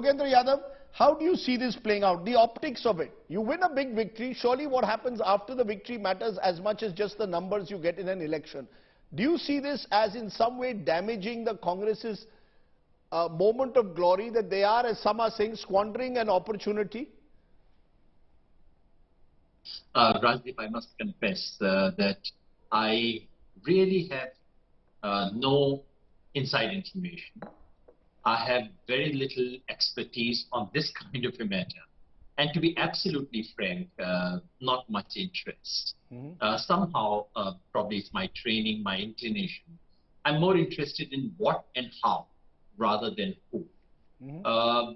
Yogendra Yadav, how do you see this playing out? The optics of it. You win a big victory. Surely what happens after the victory matters as much as just the numbers you get in an election. Do you see this as in some way damaging the Congress's moment of glory, that they are, as some are saying, squandering an opportunity? Rajdeep, I must confess that I really have no inside information. I have very little expertise on this kind of a matter. And to be absolutely frank, not much interest. Somehow, probably it's my training, my inclination. I'm more interested in what and how rather than who.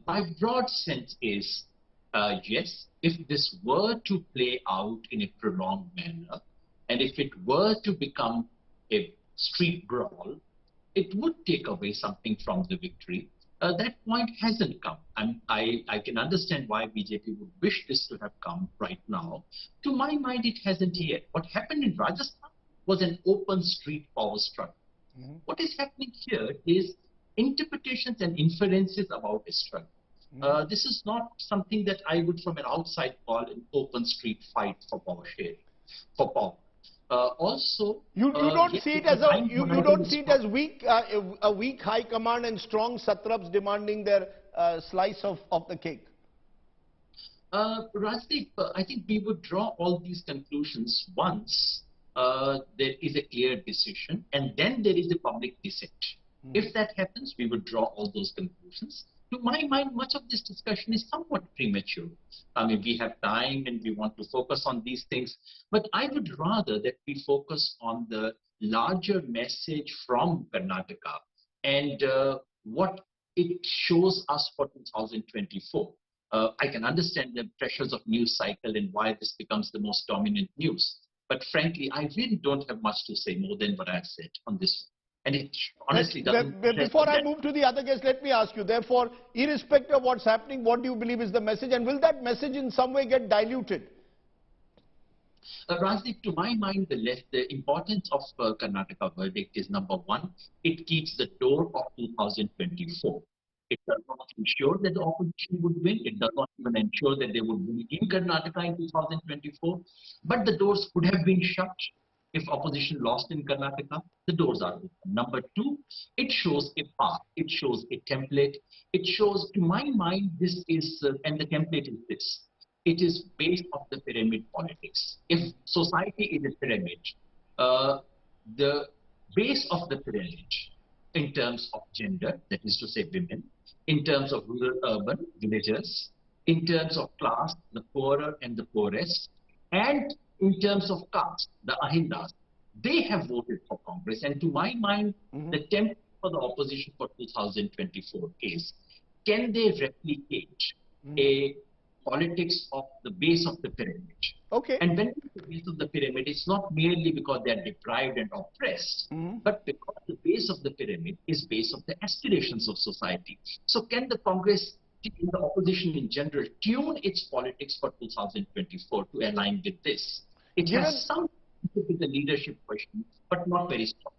My broad sense is, yes, if this were to play out in a prolonged manner, and if it were to become a street brawl, it would take away something from the victory. That point hasn't come. And I can understand why BJP would wish this to have come right now. To my mind, it hasn't yet. What happened in Rajasthan was an open street power struggle. What is happening here is interpretations and inferences about a struggle. This is not something that I would from an outside call an open street fight for power sharing, for power. Also, you don't see it as you don't see it as weak, a weak high command and strong satraps demanding their slice of the cake. Rajdeep, I think we would draw all these conclusions once there is a clear decision, and then there is a public dissent. If that happens, we would draw all those conclusions. To my mind, much of this discussion is somewhat premature. I mean, we have time and we want to focus on these things, but I would rather that we focus on the larger message from Karnataka and what it shows us for 2024. I can understand the pressures of news cycle and why this becomes the most dominant news. But frankly, I really don't have much to say more than what I've said on this one. And it honestly doesn't... Before I move to the other guest, let me ask you, therefore, irrespective of what's happening, what do you believe is the message? And will that message in some way get diluted? Rajdeep, to my mind, the importance of Karnataka verdict is number one, it keeps the door of 2024. It does not ensure that the opposition would win. It does not even ensure that they would win in Karnataka in 2024. But the doors could have been shut. If opposition lost in Karnataka, the doors are open. Number two, it shows a path. It shows a template. It shows, to my mind, this is, and the template is this. It is based on the pyramid politics. If society is a pyramid, the base of the pyramid in terms of gender, that is to say women, in terms of rural, urban, villagers, in terms of class, the poorer and the poorest, and in terms of caste, the Ahindas, they have voted for Congress. And to my mind, the template for the opposition for 2024 is, can they replicate a politics of the base of the pyramid? Okay. And when it's the base of the pyramid, it's not merely because they are deprived and oppressed, but because the base of the pyramid is base of the aspirations of society. So can the Congress, the opposition in general, tune its politics for 2024 to align with this? It has some to do with the leadership question, but not very strong.